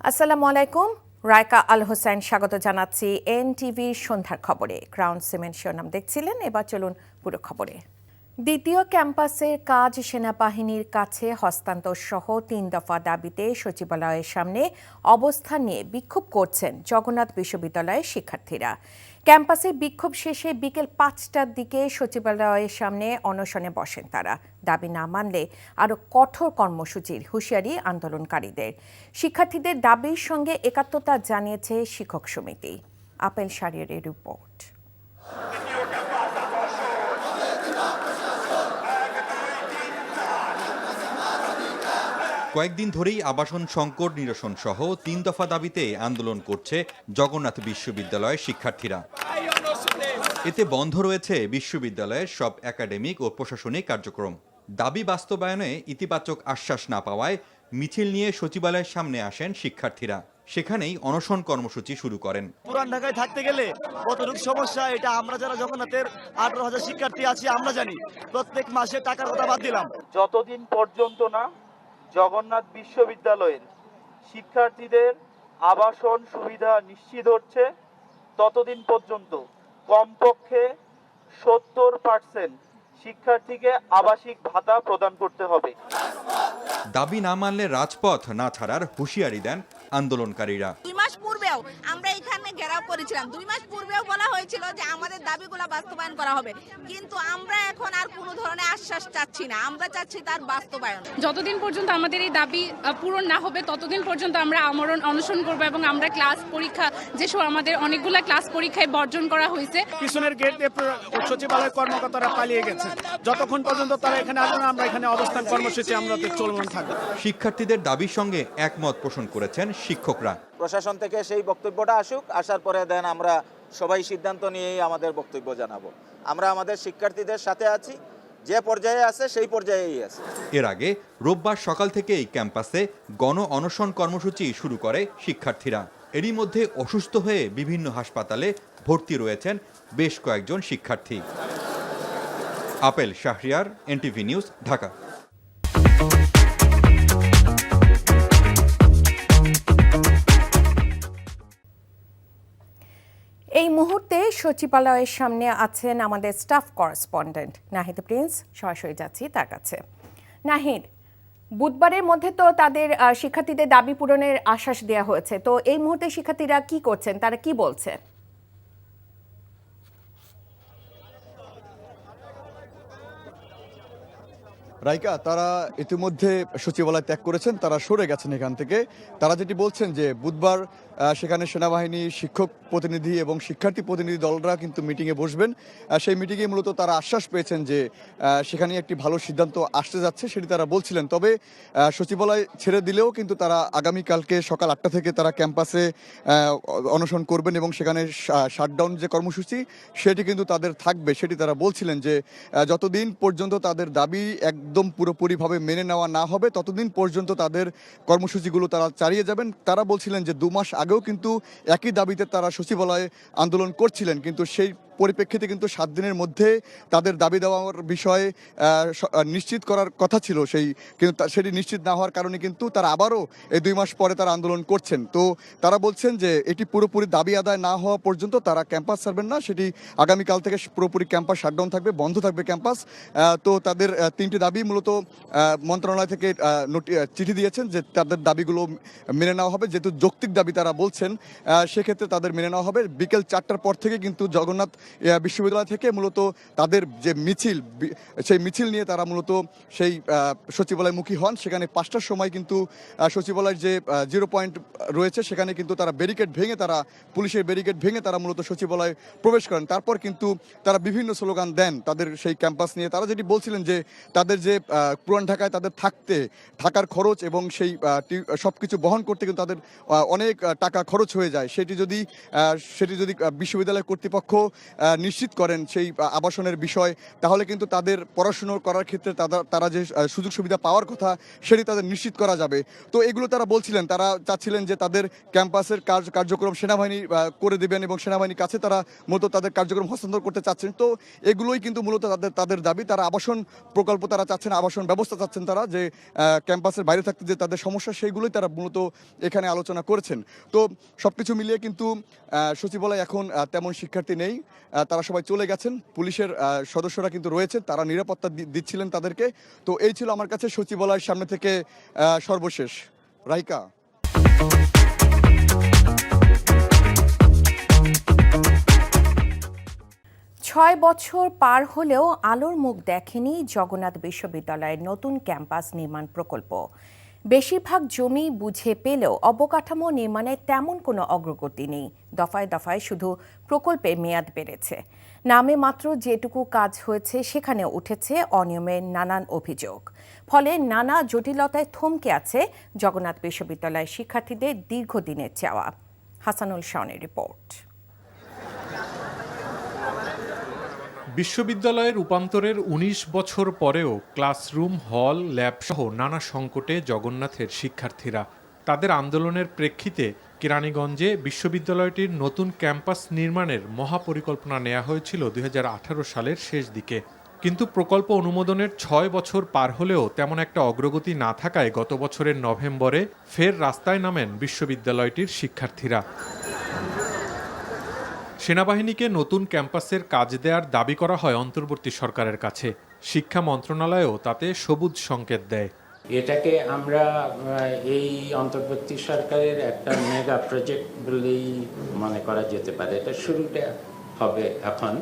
আসসালামু আলাইকুম। রায়কা আল হোসেন স্বাগত জানাচ্ছি এনটিভি সন্ধ্যার খবরে। ক্রাউন সিমেন্ট শিরোনাম দেখছিলেন, এবার চলুন পুরো খবরে। দ্বিতীয় ক্যাম্পাসের কাজ সেনাবাহিনীর কাছে হস্তান্তর সহ ৩ দফা দাবিতে সচিবালয়ের সামনে অবস্থান নিয়ে বিক্ষোভ করছেন জগন্নাথ বিশ্ববিদ্যালয়ের শিক্ষার্থীরা। ক্যাম্পাসে বিক্ষোভ শেষে বিকেল ৫টার দিকে সচিবালয়ের সামনে অনশনে বসেন তারা। দাবি না মানলে আরও কঠোর কর্মসূচির হুঁশিয়ারি আন্দোলনকারীদের। শিক্ষার্থীদের দাবির সঙ্গে একাত্মতা জানিয়েছে শিক্ষক সমিতি। আপেল শাহরিয়ারের রিপোর্ট। কয়েকদিন ধরেই আবাসন সংকট নিরসন সহ ৩ দফা দাবিতে আন্দোলন করছে জগন্নাথ বিশ্ববিদ্যালয়ের শিক্ষার্থীরা। এতে বন্ধ রয়েছে বিশ্ববিদ্যালয়ের সব একাডেমিক ও প্রশাসনিক কার্যক্রম। দাবি বাস্তবায়নে ইতিবাচক আশ্বাস না পাওয়ায় মিছিল নিয়ে সচিবালয়ের সামনে আসেন শিক্ষার্থীরা। সেখানেই অনশন কর্মসূচি শুরু করেন। পুরান ঢাকায় থাকতে গেলে কতটুকু সমস্যা, এটা আমরা যারা জগন্নাথের 18,000 শিক্ষার্থী আছি আমরা জানি। প্রত্যেক মাসে টাকার কথা বাদ দিলাম। যতদিন পর্যন্ত না জগন্নাথ বিশ্ববিদ্যালয়ের শিক্ষার্থীদের আবাসন সুবিধা নিশ্চিত হচ্ছে, ততদিন পর্যন্ত কমপক্ষে 70% শিক্ষার্থীকে আবাসিক ভাতা প্রদান করতে হবে। দাবি না মানলে রাজপথ না ছাড়ার হুঁশিয়ারি দেন আন্দোলনকারীরা। 2 মাস পূর্বেও আমরা এখানে ঘেরাও করেছিলাম। 2 মাস পূর্বেও বলা হয়েছিল যে আমাদের দাবিগুলো বাস্তবায়ন করা হবে, কিন্তু আমরা এখন আর কোনো ধরনের আশ্বাস চাচ্ছি না। আমরা চাচ্ছি তার বাস্তবায়ন। যতদিন পর্যন্ত আমাদের এই দাবি পূরণ না হবে ততদিন পর্যন্ত আমরা আমরণ অনশন করব এবং আমরা ক্লাস পরীক্ষা যেসব আমাদের অনেকগুলা ক্লাস পরীক্ষায় বর্জন করা হয়েছে। পিছনের গেট দিয়ে সচিবালয় কর্মকর্তারা পালিয়ে গেছে। যতক্ষণ পর্যন্ত তারা এখানে আসবে না, আমরা এখানে অবস্থান কর্মসূচি আমরা চলমান থাকবে। শিক্ষার্থীদের দাবির সঙ্গে একমত পোষণ করেছেন শিক্ষকরা। প্রশাসন থেকে সেই বক্তব্যটা আসুক, আসার পরে দেন আমরা সবাই সিদ্ধান্ত নিয়েই আমাদের বক্তব্য জানাবো। আমরা আমাদের শিক্ষার্থীদের সাথে আছি, যে পর্যায়ে আছে সেই পর্যায়েই আছে। এর আগে রোববার সকাল থেকেই ক্যাম্পাসে গণ অনশন কর্মসূচি শুরু করে শিক্ষার্থীরা। এরই মধ্যে অসুস্থ হয়ে বিভিন্ন হাসপাতালে ভর্তি রয়েছেন বেশ কয়েকজন শিক্ষার্থী। Apple Shahriar, NTV news, Dhaka. এই মুহূর্তে সচিবালয়ের সামনে আছেন আমাদের স্টাফ করেসপন্ডেন্ট নাহিদ প্রিন্স। সরাসরি যাচ্ছি তার কাছে। নাহিদ, বুধবারের মধ্যে তো তাদের শিক্ষার্থীদের দাবি পূরণের আশ্বাস দেওয়া হয়েছে, তো এই মুহূর্তে শিক্ষার্থীরা কি করছেন, তারা কি বলছে? রাইকা, তারা ইতিমধ্যে সচিবালয় ত্যাগ করেছেন, তারা সরে গেছেন এখান থেকে। তারা যেটি বলছেন যে বুধবার সেখানে সেনাবাহিনী, শিক্ষক প্রতিনিধি এবং শিক্ষার্থী প্রতিনিধি দলরা কিন্তু মিটিংয়ে বসবেন। সেই মিটিংয়ে মূলত তারা আশ্বাস পেয়েছেন যে সেখানে একটি ভালো সিদ্ধান্ত আসতে যাচ্ছে, সেটি তারা বলছিলেন। তবে সচিবালয় ছেড়ে দিলেও কিন্তু তারা আগামীকালকে সকাল 8টা থেকে তারা ক্যাম্পাসে অনশন করবেন এবং সেখানে শাটডাউন যে কর্মসূচি সেটি কিন্তু তাদের থাকবে, সেটি তারা বলছিলেন যে যতদিন পর্যন্ত তাদের দাবি একদম পুরোপুরিভাবে মেনে নেওয়া না হবে ততদিন পর্যন্ত তাদের কর্মসূচিগুলো তারা চালিয়ে যাবেন। তারা বলছিলেন যে 2 মাস আগেও কিন্তু একই দাবিতে তারা সচিবালয়ে আন্দোলন করছিলেন, কিন্তু সেই পরিপ্রেক্ষিতে কিন্তু 7 দিনের মধ্যে তাদের দাবি দেওয়ার বিষয়ে নিশ্চিত করার কথা ছিল, কিন্তু সেটি নিশ্চিত না হওয়ার কারণে কিন্তু তারা আবারও এই 2 মাস পরে তারা আন্দোলন করছেন। তো তারা বলছেন যে এটি পুরোপুরি দাবি আদায় না হওয়া পর্যন্ত তারা ক্যাম্পাস ছাড়বেন না। সেটি আগামীকাল থেকে পুরোপুরি ক্যাম্পাস শাটডাউন থাকবে, বন্ধ থাকবে ক্যাম্পাস। তো তাদের 3টি দাবি মূলত মন্ত্রণালয় থেকে চিঠি দিয়েছেন যে তাদের দাবিগুলো মেনে নেওয়া হবে, যেহেতু যৌক্তিক দাবি তারা বলছেন, সেক্ষেত্রে তাদের মেনে নেওয়া হবে। বিকেল 4টার পর থেকে কিন্তু জগন্নাথ বিশ্ববিদ্যালয় থেকে মূলত তাদের যে মিছিল, সেই মিছিল নিয়ে তারা মূলত সেই সচিবালয়মুখী হন। সেখানে 5টার সময় কিন্তু সচিবালয়ের যে 0 পয়েন্ট রয়েছে সেখানে কিন্তু তারা ব্যারিকেড ভেঙে, তারা পুলিশের ব্যারিকেড ভেঙে তারা মূলত সচিবালয়ে প্রবেশ করেন। তারপর কিন্তু তারা বিভিন্ন স্লোগান দেন তাদের সেই ক্যাম্পাস নিয়ে। তারা যেটি বলছিলেন যে তাদের যে পুরান ঢাকায় তাদের থাকার খরচ এবং সেই সব কিছু বহন করতে কিন্তু তাদের অনেক টাকা খরচ হয়ে যায়। সেটি যদি বিশ্ববিদ্যালয় কর্তৃপক্ষ নিশ্চিত করেন সেই আবাসনের বিষয়, তাহলে কিন্তু তাদের পড়াশুনো করার ক্ষেত্রে তারা যে সুযোগ সুবিধা পাওয়ার কথা সেটি তাদের নিশ্চিত করা যাবে। তো এগুলো তারা বলছিলেন, তারা চাচ্ছিলেন যে তাদের ক্যাম্পাসের কার্যক্রম সেনাবাহিনী করে দেবেন এবং সেনাবাহিনীর কাছে তারা মূলত তাদের কার্যক্রম হস্তান্তর করতে চাচ্ছেন। তো এগুলোই কিন্তু মূলত তাদের দাবি। তারা আবাসন প্রকল্প তারা চাচ্ছেন, আবাসন ব্যবস্থা চাচ্ছেন, তারা যে ক্যাম্পাসের বাইরে থাকতে যে তাদের সমস্যা সেইগুলোই তারা মূলত এখানে আলোচনা করেছেন। তো সবকিছু মিলিয়ে কিন্তু সচিবালয় এখন তেমন শিক্ষার্থী নেই, তারা সবাই চলে গেছেন। পুলিশের সদস্যরা কিন্তু রয়েছেন, তারা নিরাপত্তা দিচ্ছিলেন তাদেরকে। তো এই ছিল আমার কাছে সচিবালয়ের সামনে থেকে সর্বশেষ। রাইকা। ৬ বছর পার হলেও আলোর মুখ দেখেনি জগন্নাথ বিশ্ববিদ্যালয়ের নতুন ক্যাম্পাস নির্মাণ প্রকল্প। বেশিরভাগ জমি বুঝে পেলেও অবকাঠামো নির্মাণে তেমন কোনো অগ্রগতি নেই। দফায় দফায় শুধু প্রকল্পের মেয়াদ বেড়েছে। নামে মাত্র যেটুকু কাজ হয়েছে সেখানে উঠেছে অনিয়মের নানান অভিযোগ। ফলে নানা জটিলতায় থমকে আছে জগন্নাথ বিশ্ববিদ্যালয়ের শিক্ষার্থীদের দীর্ঘদিনের চাওয়া। হাসানুল শাওনের রিপোর্ট। বিশ্ববিদ্যালয়ের রূপান্তরের ১৯ বছর পরেও ক্লাসরুম, হল, ল্যাবসহ নানা সংকটে জগন্নাথের শিক্ষার্থীরা। তাদের আন্দোলনের প্রেক্ষিতে কেরানীগঞ্জে বিশ্ববিদ্যালয়টির নতুন ক্যাম্পাস নির্মাণের মহাপরিকল্পনা নেওয়া হয়েছিল ২০১৮ সালের শেষ দিকে। কিন্তু প্রকল্প অনুমোদনের ৬ বছর পার হলেও তেমন একটা অগ্রগতি না থাকায় গত বছরের নভেম্বরে ফের রাস্তায় নামেন বিশ্ববিদ্যালয়টির শিক্ষার্থীরা। সেনাবাহিনীকে নতুন ক্যাম্পাসের কাজ দেওয়ার দাবি করা হয় অন্তর্বর্তী সরকারের কাছে। শিক্ষা মন্ত্রণালয়ও তাতে সবুজ সংকেত দেয়। এটাকে আমরা এই অন্তর্বর্তী সরকারের একটা মেগা প্রজেক্ট বলেই মনে করা যেতে পারে। এটা শুরুটা হবে এখন।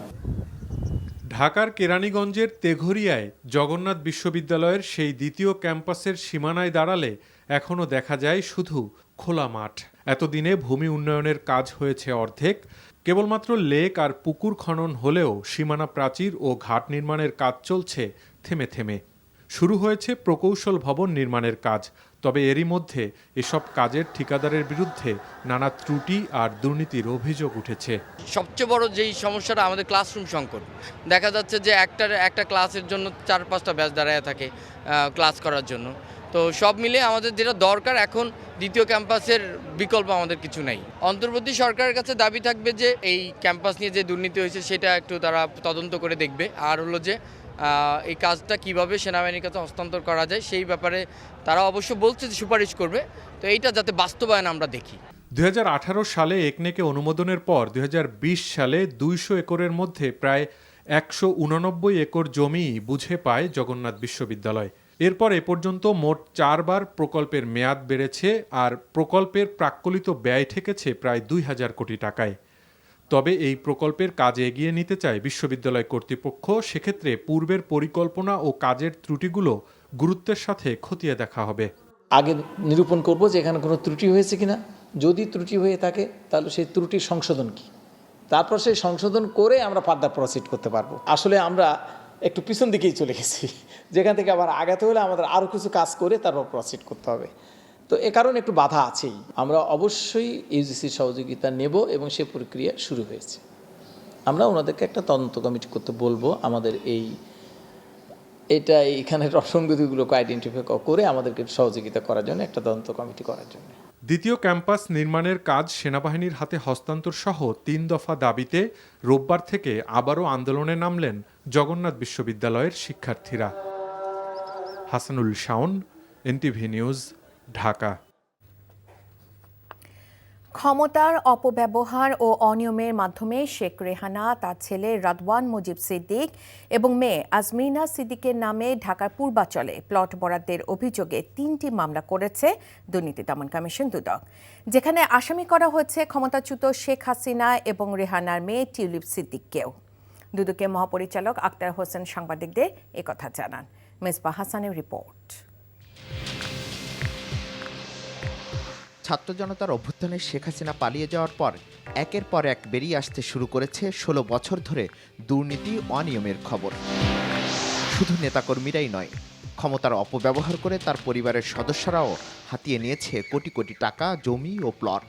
ঢাকার কেরানীগঞ্জের তেঘরিয়ায় জগন্নাথ বিশ্ববিদ্যালয়ের সেই দ্বিতীয় ক্যাম্পাসের সীমানায় দাঁড়ালে এখনও দেখা যায় শুধু খোলা মাঠ। এতদিনে ভূমি উন্নয়নের কাজ হয়েছে অর্ধেক। কেবলমাত্র লেক আর পুকুর খনন হলেও সীমানা প্রাচীর ও ঘাট নির্মাণের কাজ চলছে থেমে থেমে। শুরু হয়েছে প্রকৌশল ভবন নির্মাণের কাজ, তবে এরই মধ্যে এসব কাজের ঠিকাদারের বিরুদ্ধে নানা ত্রুটি আর দুর্নীতির অভিযোগ উঠেছে। সবচেয়ে বড় যেই সমস্যাটা আমাদের ক্লাসরুম সংকট। দেখা যাচ্ছে যে একটা ক্লাসের জন্য ৪-৫টা ব্যাচ দাঁড়ায় থাকে ক্লাস করার জন্য। তো সব মিলে আমাদের যেটা দরকার এখন দ্বিতীয় ক্যাম্পাসের বিকল্প আমাদের কিছু নাই। অন্তর্বর্তী সরকারের কাছে দাবি থাকবে যে এই ক্যাম্পাস নিয়ে যে দুর্নীতি হয়েছে সেটা একটু তারা তদন্ত করে দেখবে। আর হলো যে এই কাজটা কিভাবে সেনাবাহিনীর কাছে হস্তান্তর করা যায় সেই ব্যাপারে তারা অবশ্য বলছে যে সুপারিশ করবে। তো এইটা যাতে বাস্তবায়ন আমরা দেখি। ২০১৮ সালে একনেকে অনুমোদনের পর ২০২০ সালে ২০০ একরের মধ্যে প্রায় ১৮৯ একর জমি বুঝে পায় জগন্নাথ বিশ্ববিদ্যালয়। এরপর এ পর্যন্ত মোট ৪ বার প্রকল্পের মেয়াদ বেড়েছে আর প্রকল্পের প্রাক্কলিত ব্যয় ঠেকেছে প্রায় ২,০০০ কোটি টাকায়। তবে এই প্রকল্পের কাজ এগিয়ে নিতে চায় বিশ্ববিদ্যালয় কর্তৃপক্ষ। সেক্ষেত্রে পূর্বের পরিকল্পনা ও কাজের ত্রুটিগুলো গুরুত্বের সাথে খতিয়ে দেখা হবে। আগে নিরূপণ করব যে এখানে কোনো ত্রুটি হয়েছে কিনা, যদি ত্রুটি হয়ে থাকে তাহলে সেই ত্রুটির সংশোধন কি, তারপর সেই সংশোধন করে আমরা ফার্দার প্রসিড করতে পারবো। আসলে আমরা একটু পিছন দিকেই চলে গেছি, যেখান থেকে আবার আগাতে হলে আমাদের আরও কিছু কাজ করে তারপর প্রসিড করতে হবে। তো এ কারণে একটু বাধা আছেই। আমরা অবশ্যই ইউজিসির সহযোগিতা নেব এবং সে প্রক্রিয়া শুরু হয়েছে। আমরা ওনাদেরকে একটা তদন্ত কমিটি করতে বলবো, আমাদের এইখানের অসঙ্গতিগুলোকে আইডেন্টিফাই করে আমাদেরকে সহযোগিতা করার জন্য একটা তদন্ত কমিটি করার জন্য। দ্বিতীয় ক্যাম্পাস নির্মাণের কাজ সেনাবাহিনীর হাতে হস্তান্তর সহ ৩ দফা দাবিতে রোববার থেকে আবারও আন্দোলনে নামলেন জগন্নাথ বিশ্ববিদ্যালয়ের শিক্ষার্থীরা। Hasanul Shaon, NTV news, Dhaka. ক্ষমতার অপব্যবহার ও অনিয়মের মাধ্যমে শেখ রেহানা, তার ছেলে রাদওয়ান মুজিব সিদ্দিক এবং মেয়ে আজমিনা সিদ্দিকের নামে ঢাকার পূর্বাচলে প্লট বরাদ্দের অভিযোগে ৩টি মামলা করেছে দুর্নীতি দমন কমিশন দুদক, যেখানে আসামি করা হয়েছে ক্ষমতাচ্যুত শেখ হাসিনা এবং রেহানার মেয়ে টিউলিপ সিদ্দিককেও। দুদকের মহাপরিচালক আক্তার হোসেন সাংবাদিকদের একথা জানান। মেজবা হাসানের রিপোর্ট। ছাত্র জনতার অভ্যুত্থানে শেখ হাসিনা পালিয়ে যাওয়ার পর একের পর এক বেরিয়ে আসতে শুরু করেছে ১৬ বছর ধরে দুর্নীতি অনিয়মের খবর। শুধু নেতাকর্মীরাই নয়, ক্ষমতার অপব্যবহার করে তার পরিবারের সদস্যরাও হাতিয়ে নিয়েছে কোটি কোটি টাকা, জমি ও প্লট।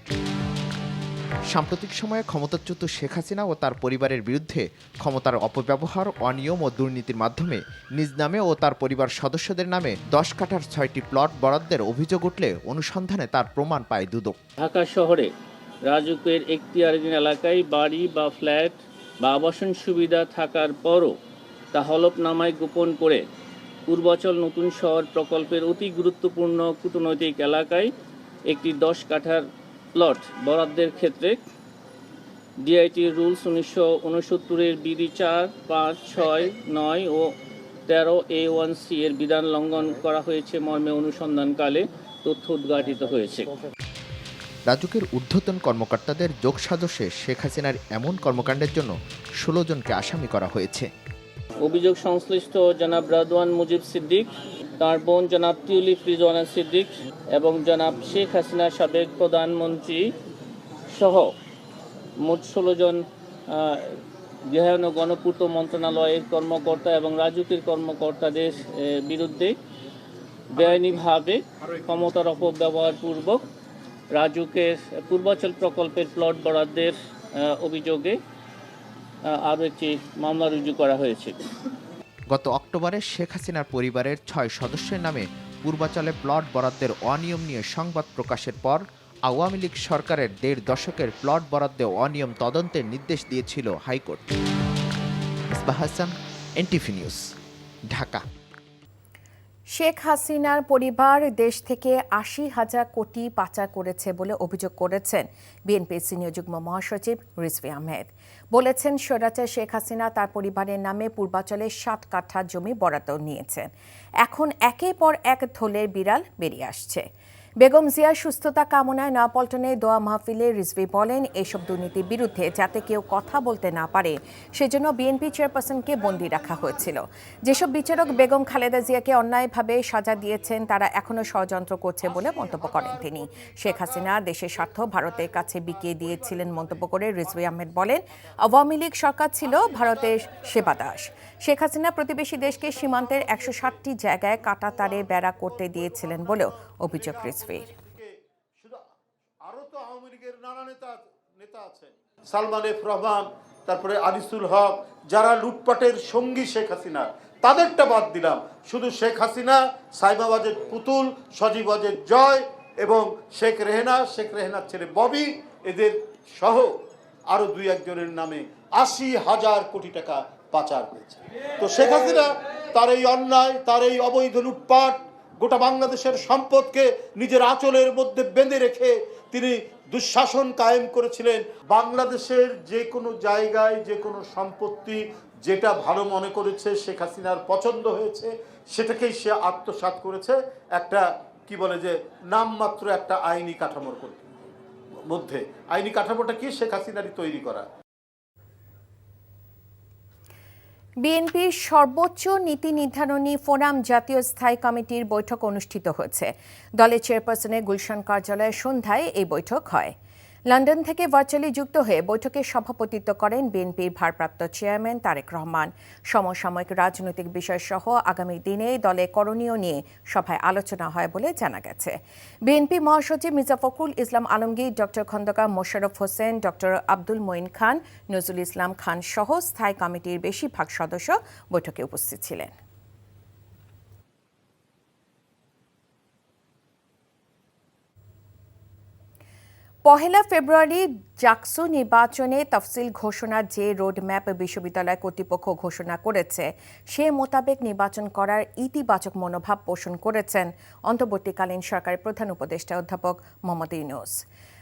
সাম্প্রতিক সময়ে ক্ষমতাচ্যুত শেখ হাসিনা ও তার পরিবারের বিরুদ্ধে ক্ষমতার অপব্যবহার, অনিয়ম ও দুর্নীতির মাধ্যমে নিজ নামে ও তার পরিবার সদস্যদের নামে 10 কাঠার 6টি প্লট বরাদ্দের অভিযোগ উঠলে অনুসন্ধানে তার প্রমাণ পায় দুদক। ঢাকা শহরে রাজুকের এখতিয়ারাধীন এলাকায় বাড়ি বা ফ্ল্যাট বা আবাসন সুবিধা থাকার পরও তা হলফনামায় গোপন করে পূর্বাচল নতুন শহর প্রকল্পের অতি গুরুত্বপূর্ণ কূটনৈতিক এলাকায় একটি 10 কাঠার প্লট বরাদ্দের ক্ষেত্রে ডিআইটি রুলস 1969-এর বিধি 4, 5, 6, 9 ও 13A1C এর বিধান লঙ্ঘন করা হয়েছে মর্মে অনুসন্ধানকালে তথ্য উদ্ঘাটিত হয়েছে। রাজুকের ঊর্ধ্বতন কর্মকর্তাদের যোগসাজশে শেখ হাসিনার এমন কর্মকাণ্ডের জন্য 16 জনকে আসামি করা হয়েছে। অভিযোগ সংশ্লিষ্ট জনাব রাদওয়ান মুজিব সিদ্দিক, তার বোন জনাব টিউলিপ রিজওয়ানা সিদ্দিক এবং জনাব শেখ হাসিনা সাবেক প্রধানমন্ত্রী সহ মোট 16 জন গৃহায়ন ও গণপূর্ত মন্ত্রণালয়ের কর্মকর্তা এবং রাজুকের কর্মকর্তাদের বিরুদ্ধে বেআইনিভাবে ক্ষমতার অপব্যবহার পূর্বক রাজুকের পূর্বাচল প্রকল্পের প্লট বরাদ্দের অভিযোগে আরও একটি মামলা রুজু করা হয়েছে। গত অক্টোবরে শেখ হাসিনার পরিবারের 6 সদস্যের নামে পূর্বাচলে প্লট বরাদ্দের অনিয়ম নিয়ে সংবাদ প্রকাশের পর আওয়ামী লীগ সরকারের 1.5 দশকের প্লট বরাদ্দে অনিয়ম তদন্তের নির্দেশ দিয়েছিল high court. Misbah Hasan, NTV news, Dhaka. Sheikh হাসিনার পরিবার দেশ থেকে 80,000 কোটি পাচার করেছে বলে অভিযোগ করেছেন বিএনপির সিনিয়র যুগ্ম মহাসচিব রিজভী আহমেদ। বলেছেন, স্বৈরাচার শেখ হাসিনা তার পরিবারের নামে পূর্বাচলে 7 কাঠা জমি বরাদ্দ নিয়েছেন। এখন একের পর এক থলের বিড়াল বেরিয়ে আসছে। বেগম জিয়ার সুস্থতা কামনায় নয়াপল্টনে দোয়া মাহফিলে রিজভী বলেন, এসব দুর্নীতির বিরুদ্ধে যাতে কেউ কথা বলতে না পারে সেজন্য বিএনপি চেয়ারপারসনকে বন্দী রাখা হয়েছিল। যেসব বিচারক বেগম খালেদা জিয়াকে অন্যায়ভাবে সাজা দিয়েছেন তারা এখনো ষড়যন্ত্র করছে বলে মন্তব্য করেন তিনি। শেখ হাসিনা দেশের স্বার্থ ভারতের কাছে বিকিয়ে দিয়েছিলেন মন্তব্য করে রিজভী আহমেদ বলেন, আওয়ামী লীগ সরকার ছিল ভারতের সেবাদাস। শেখ হাসিনা প্রতিবেশী দেশকে সীমান্তের 160টি জায়গায় কাঁটা তারে বেড়া করতে দিয়েছিলেন বলেও অভিযোগ রিজভীর। আরো তো আওয়ামী লীগের নানা নেতা আছেন, সালমান এফ রহমান, তারপরে আনিসুল হক, যারা লুটপাটের সঙ্গী শেখ হাসিনা, তাদেরটা বাদ দিলাম। শুধু শেখ হাসিনা, সাইমাবাজের পুতুল, সজীবাজের জয় এবং শেখ রেহেনার ছেলে ববি, এদের সহ আরো 2-1 জনের নামে 80,000 কোটি টাকা পাচার হয়েছে। তো শেখ হাসিনা তার এই অন্যায়, তার এই অবৈধ লুটপাট, গোটা বাংলাদেশের সম্পদকে নিজের আঁচলের মধ্যে বেঁধে রেখে তিনি দুঃশাসন কায়েম করেছিলেন। বাংলাদেশের যে কোনো জায়গায় যে কোনো সম্পত্তি যেটা ভালো মনে করেছে, শেখ হাসিনার পছন্দ হয়েছে, সেটাকেই সে আত্মসাৎ করেছে একটা কি বলে যে নামমাত্র একটা আইনি কাঠামোর মধ্যে। আইনি কাঠামোটা কি? শেখ হাসিনারই তৈরি করা। বিএনপির সর্বোচ্চ নীতি নির্ধারণী ফোরাম জাতীয় স্থায়ী কমিটির বৈঠক অনুষ্ঠিত হয়েছে। দলের চেয়ারপারসনের গুলশান কার্যালয়ে সন্ধ্যায় এই বৈঠক হয়। লন্ডন থেকে ভার্চুয়ালি যুক্ত হয়ে বৈঠকে সভাপতিত্ব করেন বিএনপির ভারপ্রাপ্ত চেয়ারম্যান তারেক রহমান। সমসাময়িক রাজনৈতিক বিষয়সহ আগামী দিনে দলে করণীয় নিয়ে সভায় আলোচনা হয় বলে জানা গেছে। বিএনপি মহাসচিব মির্জা ফখরুল ইসলাম আলমগীর, ডক্টর খন্দকার মোশাররফ হোসেন, ডক্টর আব্দুল মঈন খান, নজরুল ইসলাম খান সহ স্থায়ী কমিটির বেশিরভাগ সদস্য বৈঠকে উপস্থিত ছিলেন। পহেলা ফেব্রুয়ারি জাকসু নির্বাচনে তফসিল ঘোষণার যে রোডম্যাপ বিশ্ববিদ্যালয় কর্তৃপক্ষ ঘোষণা করেছে সে মোতাবেক নির্বাচন করার ইতিবাচক মনোভাব পোষণ করেছেন অন্তর্বর্তীকালীন সরকারের প্রধান উপদেষ্টা অধ্যাপক মোহাম্মদ ইউনূস।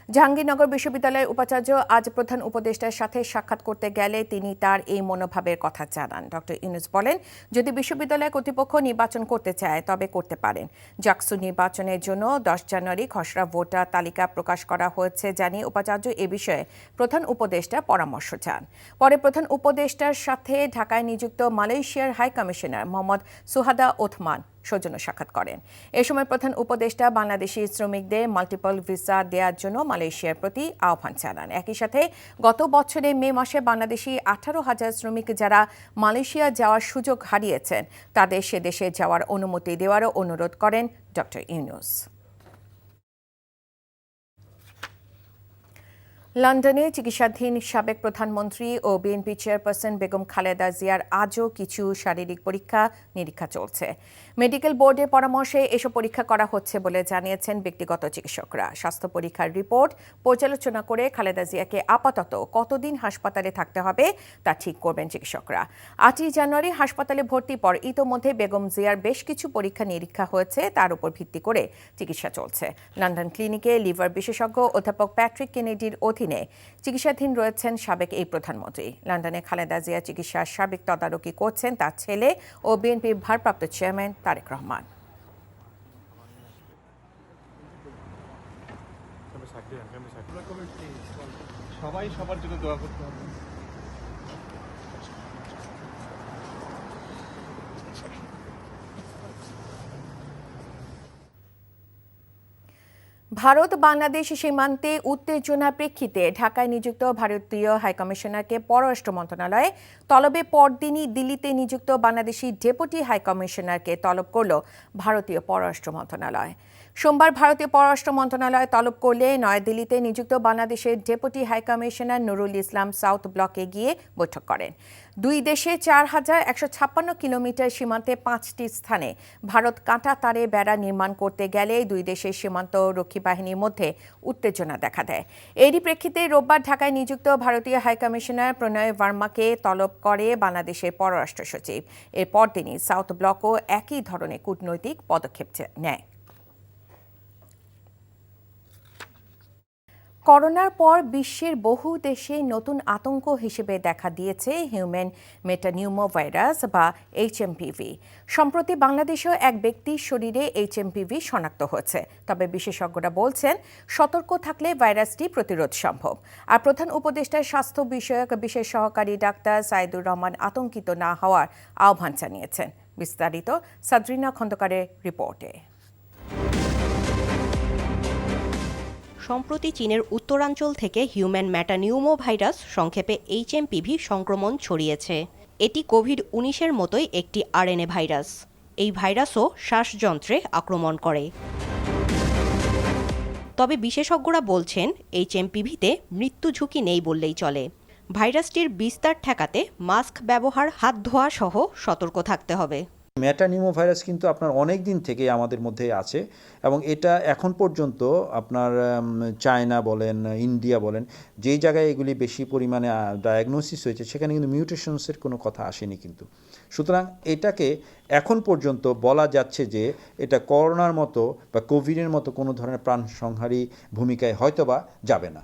জাহাঙ্গীরনগর বিশ্ববিদ্যালয়ের উপাচার্য আজ প্রধান উপদেষ্টার সাথে সাক্ষাৎ করতে গেলে তিনি তার এই মনোভাবের কথা জানান। ডক্টর ইউনূস বলেন, যদি বিশ্ববিদ্যালয় কর্তৃপক্ষ নির্বাচন করতে চায় তবে করতে পারেন। জাকসু নির্বাচনের জন্য 10 জানুয়ারি খসড়া ভোটার তালিকা প্রকাশ করা হয়েছে জানিয়ে উপাচার্য এ বিষয়ে প্রধান উপদেষ্টা পরামর্শ চান। পরে প্রধান উপদেষ্টার সাথে ঢাকায় নিযুক্ত মালয়েশিয়ার হাই কমিশনার মোহাম্মদ সুহাদা ওথমান সৌজন্য সাক্ষাৎ করেন। এ সময় প্রধান উপদেষ্টা বাংলাদেশি শ্রমিকদের মাল্টিপল ভিসা দেওয়ার জন্য মালয়েশিয়ার প্রতি আহ্বান জানান। একই সাথে গত বছরের মে মাসে বাংলাদেশি 18,000 শ্রমিক যারা মালয়েশিয়া যাওয়ার সুযোগ হারিয়েছেন তাদের সে দেশে যাওয়ার অনুমতি দেওয়ারও অনুরোধ করেন ডক্টর ইউনূস। লন্ডনে চিকিৎসাধীন সাবেক প্রধানমন্ত্রী ও বিএনপি চেয়ারপারসন বেগম খালেদা জিয়ার আজও কিছু শারীরিক পরীক্ষা নিরীক্ষা চলছে। মেডিকেল বোর্ডের পরামর্শে এসব পরীক্ষা করা হচ্ছে বলে জানিয়েছেন ব্যক্তিগত চিকিৎসকরা। স্বাস্থ্য পরীক্ষার রিপোর্ট পর্যালোচনা করে খালেদা জিয়াকে আপাতত কতদিন হাসপাতালে থাকতে হবে তা ঠিক করবেন চিকিৎসকরা। 8ই জানুয়ারি হাসপাতালে ভর্তির পর ইতোমধ্যে বেগম জিয়ার বেশ কিছু পরীক্ষা নিরীক্ষা হয়েছে, তার উপর ভিত্তি করে চিকিৎসা চলছে। লন্ডন ক্লিনিকে লিভার বিশেষজ্ঞ অধ্যাপক প্যাট্রিক কেনেডির অধীনে চিকিৎসাধীন রয়েছেন সাবেক এই প্রধানমন্ত্রী। লন্ডনে খালেদা জিয়া চিকিৎসার সার্বিক তদারকি করছেন তার ছেলে ও বিএনপির ভারপ্রাপ্ত চেয়ারম্যান তারেক রহমান। সবাই সবার জন্য দোয়া করতে হবে। ভারত বাংলাদেশ সীমান্তে উত্তেজনার প্রেক্ষিতে ঢাকায় নিযুক্ত ভারতীয় হাইকমিশনারকে পররাষ্ট্র মন্ত্রণালয়ে তলবে পরদিনই দিল্লিতে নিযুক্ত বাংলাদেশি ডেপুটি হাইকমিশনারকে তলব করল ভারতীয় পররাষ্ট্র মন্ত্রণালয়। সোমবার ভারতীয় পররাষ্ট্র মন্ত্রণালয় তলব করলে নয়াদিল্লিতে নিযুক্ত বাংলাদেশের deputy high commissioner Nurul Islam south ব্লকে গিয়ে বৈঠক করেন। দুই দেশে 4156 কিলোমিটার সীমান্তে 5টি স্থানে ভারত কাঁটা তারে বেড়া নির্মাণ করতে গেলে দুই দেশের সীমান্ত রক্ষী বাহিনীর মধ্যে উত্তেজনা দেখা দেয়। এরই প্রেক্ষিতে রোববার ঢাকায় নিযুক্ত ভারতীয় হাইকমিশনার প্রণয় ভার্মাকে তলব করে বাংলাদেশের পররাষ্ট্র সচিব। এরপর তিনি সাউথ ব্লকও একই ধরনের কূটনৈতিক পদক্ষেপ নেয়। করোনার পর বিশ্বের বহু দেশে নতুন আতঙ্ক হিসেবে দেখা দিয়েছে হিউম্যান মেটানিউমোভাইরাস বা HMPV। সম্প্রতি বাংলাদেশেও এক ব্যক্তির শরীরে HMPV শনাক্ত হয়েছে। তবে বিশেষজ্ঞরা বলছেন সতর্ক থাকলে ভাইরাসটি প্রতিরোধ সম্ভব। আর প্রধান উপদেষ্টার স্বাস্থ্য বিষয়ক বিশেষ সহকারী ডাক্তার সাইদুর রহমান আতঙ্কিত না হওয়ার আহ্বান জানিয়েছেন। বিস্তারিত সাদরিনা খন্দকারের রিপোর্টে। সম্প্রতি চীনের উত্তরাঞ্চল থেকে হিউম্যান মেটানিউমোভাইরাস সংক্ষেপে HMPV সংক্রমণ ছড়িয়েছে। এটি কোভিড-19-এর মতোই একটি RNA ভাইরাস। এই ভাইরাসও শ্বাসযন্ত্রে আক্রমণ করে। তবে বিশেষজ্ঞরা বলছেন HMPV-তে মৃত্যু ঝুঁকি নেই বললেই চলে। ভাইরাসটির বিস্তার ঠেকাতে মাস্ক ব্যবহার, হাত ধোয়া সহ সতর্ক থাকতে হবে। মেটানিউমোভাইরাস কিন্তু আপনার অনেক দিন থেকেই আমাদের মধ্যে আছে এবং এটা এখন পর্যন্ত আপনার চায়না বলেন, ইন্ডিয়া বলেন, যেই জায়গায় এগুলি বেশি পরিমাণে ডায়াগনোসিস হয়েছে সেখানে কিন্তু মিউটেশনসের কোনো কথা আসেনি কিন্তু। সুতরাং এটাকে এখন পর্যন্ত বলা যাচ্ছে যে এটা করোনার মতো বা কোভিডের মতো কোনো ধরনের প্রাণসংহারী ভূমিকায় হয়তোবা যাবে না।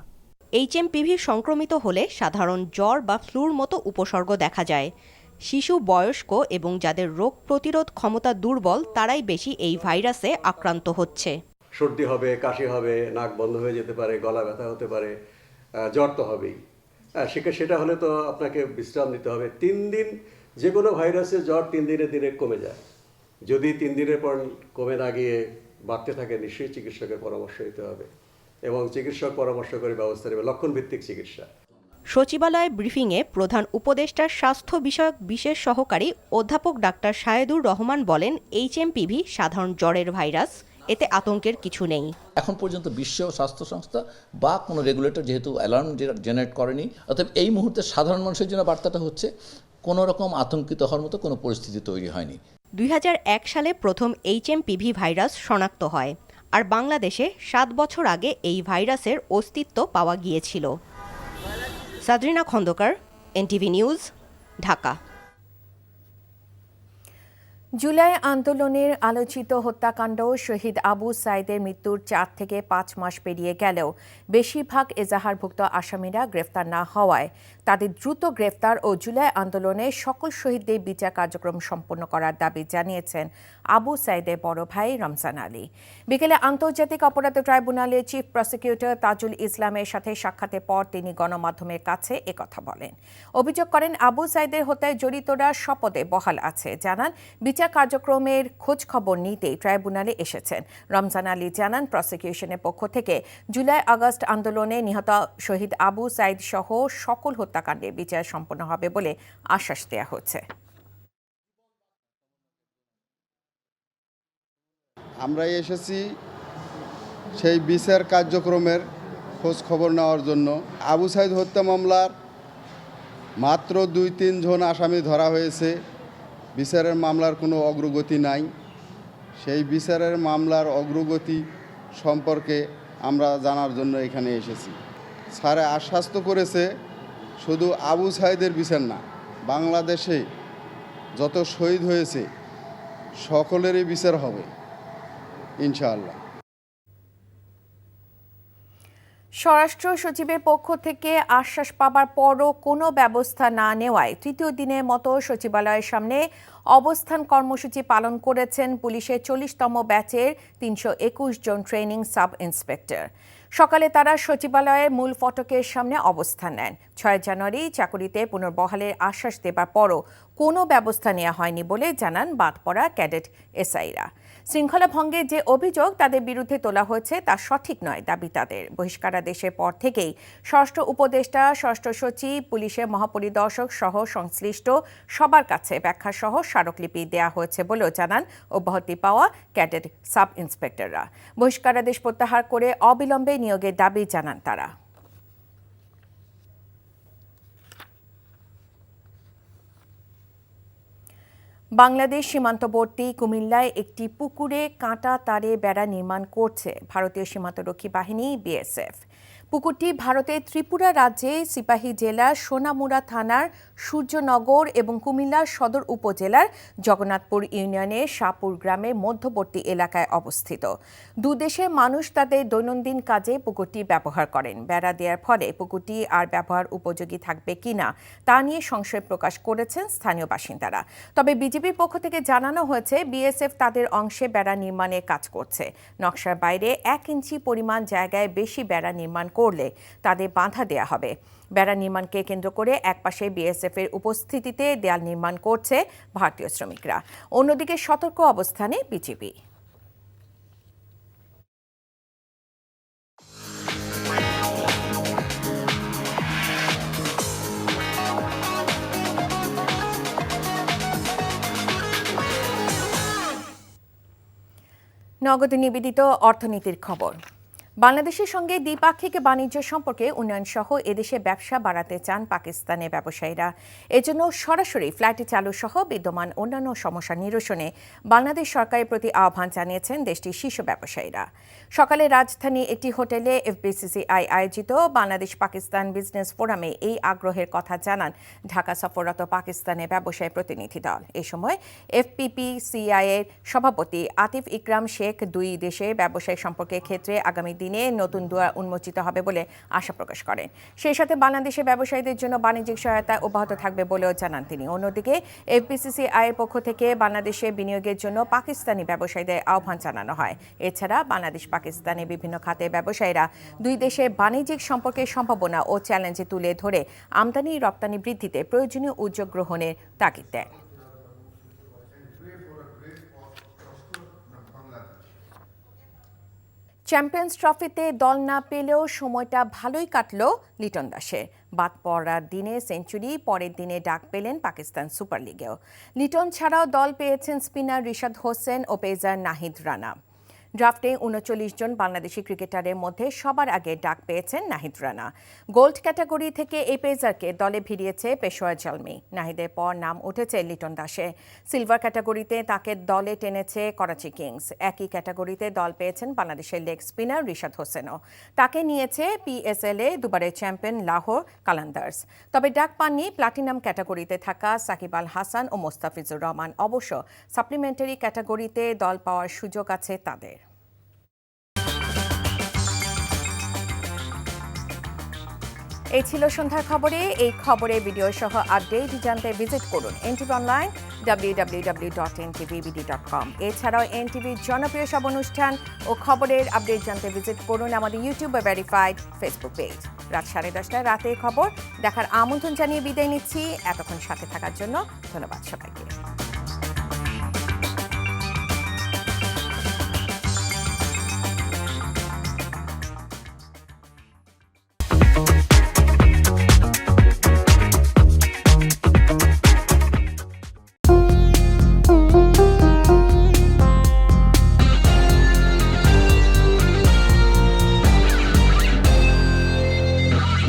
HMPV সংক্রমিত হলে সাধারণ জ্বর বা ফ্লুর মতো উপসর্গ দেখা যায়। শিশু, বয়স্ক এবং যাদের রোগ প্রতিরোধ ক্ষমতা দুর্বল তারাই বেশি এই ভাইরাসে আক্রান্ত হচ্ছে। সর্দি হবে, কাশি হবে, নাক বন্ধ হয়ে যেতে পারে, গলা ব্যথা হতে পারে, জ্বর তো হবেই। সেটা হলে তো আপনাকে বিশ্রাম নিতে হবে। 3 দিন যে কোনো ভাইরাসের জ্বর 3 দিনে কমে যায়। যদি 3 দিনের পর কমে না গিয়ে বাড়তে থাকে, নিশ্চয়ই চিকিৎসকের পরামর্শ নিতে হবে এবং চিকিৎসক পরামর্শ করে ব্যবস্থা নেবে, লক্ষণভিত্তিক চিকিৎসা। সচিবালয় ব্রিফিংয়ে প্রধান উপদেষ্টার স্বাস্থ্য বিষয়ক বিশেষ সহকারী অধ্যাপক ডাক্তার সায়েদুর রহমান বলেন, HMPV সাধারণ জ্বরের ভাইরাস, এতে আতঙ্কের কিছু নেই। এখন পর্যন্ত বিশ্ব স্বাস্থ্য সংস্থা বা কোনো রেগুলেটর যেহেতু অ্যালার্ম জেনারেট করেনি, অর্থাৎ এই মুহূর্তে সাধারণ মানুষের জন্য বার্তাটা হচ্ছে কোনো রকম আতঙ্কিত হওয়ার মতো কোনো পরিস্থিতি তৈরি হয়নি। 2001 সালে প্রথম HMPV ভাইরাস শনাক্ত হয়, আর বাংলাদেশে 7 বছর আগে এই ভাইরাসের অস্তিত্ব পাওয়া গিয়েছিল। সাদরিনা খন্দকার, NTV নিউজ, ঢাকা। জুলাই আন্দোলনের আলোচিত হত্যাকাণ্ড শহীদ আবু সাইদের মৃত্যুর 4 থেকে 5 মাস পেরিয়ে গেলেও বেশিরভাগ এজাহারভুক্ত আসামিরা গ্রেফতার না হওয়ায় তাদের দ্রুত গ্রেফতার ও জুলাই আন্দোলনে সকল শহীদদের বিচার কার্যক্রম সম্পন্ন করার দাবি জানিয়েছেন আবু সাইদের বড় ভাই রমজান আলী। বিকেলে আন্তর্জাতিক অপরাধ ট্রাইব্যুনালের চিফ প্রসিকিউটর তাজুল ইসলামের সাথে সাক্ষাতের পর তিনি গণমাধ্যমের কাছে একথা বলেন। অভিযোগ করেন আবু সাইদের হত্যায় জড়িতরা শপথে বহাল আছে। জানান বিচার কার্যক্রমের খোঁজ খবর নিতেই ট্রাইব্যুনালে এসেছেন। রমজান আলী জানান প্রসিকিউশনের পক্ষ থেকে জুলাই আগস্ট আন্দোলনে নিহত শহীদ আবু সাইদ সহ সকল হত্যাকাণ্ডের বিচার সম্পন্ন হবে বলে আশ্বাস দেওয়া হচ্ছে। আমরা এসেছি সেই বিচার কার্যক্রমের খোঁজ খবর নেওয়ার জন্য। আবু সাইদ হত্যা মামলার মাত্র 2-3 জন আসামি ধরা হয়েছে, বিচারের মামলার কোনো অগ্রগতি নাই। সেই বিচারের মামলার অগ্রগতি সম্পর্কে আমরা জানার জন্য এখানে এসেছি। স্যারে আশ্বস্ত করেছে শুধু আবু সাইদের বিচার না, বাংলাদেশে যত শহীদ হয়েছে সকলেরই বিচার হবে ইনশাআল্লাহ। স্বরাষ্ট্র সচিবের পক্ষ থেকে আশ্বাস পাবার পরও কোনো ব্যবস্থা না নেওয়ায় তৃতীয় দিনের মতো সচিবালয়ের সামনে অবস্থান কর্মসূচি পালন করেছেন পুলিশের 40তম ব্যাচের 321 জন ট্রেনিং সাব ইন্সপেক্টর। সকালে তারা সচিবালয়ের মূল ফটকের সামনে অবস্থান নেন। 6 জানুয়ারি চাকুরিতে পুনর্বহালের আশ্বাস দেবার পরও কোনো ব্যবস্থা নেওয়া হয়নি বলে জানান বাদ পড়া ক্যাডেট এসআইরা। শৃঙ্খলা ভঙ্গের যে অভিযোগ তাদের বিরুদ্ধে তোলা হয়েছে তা সঠিক নয় দাবি তাদের। বহিষ্কারাদেশের পর থেকেই ষষ্ঠ উপদেষ্টা, ষষ্ঠ সচিব, পুলিশের মহাপরিদর্শক সহ সংশ্লিষ্ট সবার কাছে ব্যাখ্যা সহ স্মারকলিপি দেওয়া হয়েছে বলেও জানান অব্যাহতি পাওয়া ক্যাডেট সাব ইন্সপেক্টররা। বহিষ্কারাদেশ প্রত্যাহার করে অবিলম্বে নিয়োগের দাবি জানান তারা। বাংলাদেশ সীমান্তবর্তী কুমিল্লায় একটি পুকুরে কাঁটা তারে বেড়া নির্মাণ করছে ভারতীয় সীমান্তরক্ষী বাহিনী বিএসএফ। পুকুরটি ভারতের ত্রিপুরা রাজ্যে সিপাহী জেলার সোনামুড়া থানার সূর্যনগর এবং কুমিল্লার সদর উপজেলার জগন্নাথপুর ইউনিয়নের শাহপুর গ্রামের মধ্যবর্তী এলাকায় অবস্থিত। দুদেশের মানুষ তাদের দৈনন্দিন কাজে পুকুরটি ব্যবহার করেন। বেড়া দেওয়ার ফলে পুকুরটি আর ব্যবহার উপযোগী থাকবে কিনা তা নিয়ে সংশয় প্রকাশ করেছেন স্থানীয় বাসিন্দারা। তবে বিজিবির পক্ষ থেকে জানানো হয়েছে বিএসএফ তাদের অংশে বেড়া নির্মাণের কাজ করছে। নকশার বাইরে 1 ইঞ্চি পরিমাণ জায়গায় বেশি বেড়া নির্মাণ করলে তাদের বাধা দেয়া হবে। বেড়া নির্মাণকে কেন্দ্র করে একপাশে বিএসএফ এর উপস্থিতিতে দেয়াল নির্মাণ করছে ভারতীয় শ্রমিকরা, অন্যদিকে সতর্ক অবস্থানে বিজিবি। নগদ নিবেদিত অর্থনীতির খবর। বাংলাদেশের সঙ্গে দ্বিপাক্ষিক বাণিজ্য সম্পর্কে উন্নয়ন সহ এদেশে ব্যবসা বাড়াতে চান পাকিস্তানের ব্যবসায়ীরা। এজন্য সরাসরি ফ্লাইট চালু সহ বিদ্যমান অন্যান্য সমস্যা নিরসনে বাংলাদেশ সরকারের প্রতি আহ্বান জানিয়েছেন দেশটির শীর্ষ ব্যবসায়ীরা। সকালে রাজধানী একটি হোটেলে এফবিসিসিআই আয়োজিত বাংলাদেশ পাকিস্তান বিজনেস ফোরামে এই আগ্রহের কথা জানান ঢাকা সফররত পাকিস্তানের ব্যবসায়ী প্রতিনিধি দল। এ সময় এফপিপিসিআই এর সভাপতি আতিফ ইকরাম শেখ দুই দেশের ব্যবসায়িক সম্পর্কের ক্ষেত্রে আগামী দিনে নতুন দুয়ার উন্মোচিত হবে বলে আশা প্রকাশ করেন। সেই সাথে বাংলাদেশের ব্যবসায়ীদের জন্য বাণিজ্যিক সহায়তা অব্যাহত থাকবে বলেও জানান তিনি। অন্যদিকে এফপিসিসিআই এর পক্ষ থেকে বাংলাদেশে বিনিয়োগের জন্য পাকিস্তানি ব্যবসায়ীদের আহ্বান জানানো হয়। এছাড়া বাংলাদেশ পাকিস্তানের বিভিন্ন খাতের ব্যবসায়ীরা দুই দেশের বাণিজ্যিক সম্পর্কের সম্ভাবনা ও চ্যালেঞ্জ তুলে ধরে আমদানি রপ্তানি বৃদ্ধিতে প্রয়োজনীয় উদ্যোগ গ্রহণের তাগিদ দেন। চ্যাম্পিয়ন্স ট্রফিতে দল না পেলেও সময়টা ভালোই কাটল লিটন দাসের। বাদ পড়ার দিনে সেঞ্চুরি, পরের দিনে ডাক পেলেন পাকিস্তান সুপার লিগেও। লিটন ছাড়াও দল পেয়েছেন স্পিনার রিশাদ হোসেন ও পেসার নাহিদ রানা। ড্রাফটে 39 জন বাংলাদেশি ক্রিকেটারের মধ্যে সবার আগে ডাক পেয়েছেন নাহিদ রানা। গোল্ড ক্যাটাগরি থেকে এই পেসারকে দলে ভিড়িয়েছে পেশোয়ার জলমি। নাহিদের পর নাম উঠেছে লিটন দাসে। সিলভার ক্যাটাগরিতে তাকে দলে টেনেছে করাচি কিংস। একই ক্যাটাগরিতে দল পেয়েছেন বাংলাদেশের লেগ স্পিনার রিশাদ হোসেনও। তাকে নিয়েছে পিএসএলে দুবারের চ্যাম্পিয়ন লাহোর কালান্দার্স। তবে ডাক পাননি প্লাটিনাম ক্যাটাগরিতে থাকা সাকিব আল হাসান ও মোস্তাফিজুর রহমান। অবশ্য সাপ্লিমেন্টারি ক্যাটাগরিতে দল পাওয়ার সুযোগ আছে তাদের। এই ছিল সন্ধ্যার খবরে। এই খবরে ভিডিও সহ আপডেট জানতে ভিজিট করুন এনটিভি অনলাইন www.ntvbd.com। এছাড়াও এনটিভির জনপ্রিয় সব অনুষ্ঠান ও খবরের আপডেট জানতে ভিজিট করুন আমাদের ইউটিউব ভেরিফাইড ফেসবুক পেজ। রাত 10:30 রাতে খবর দেখার আমন্ত্রণ জানিয়ে বিদায় নিচ্ছি। এতক্ষণ সাথে থাকার জন্য ধন্যবাদ সবাইকে।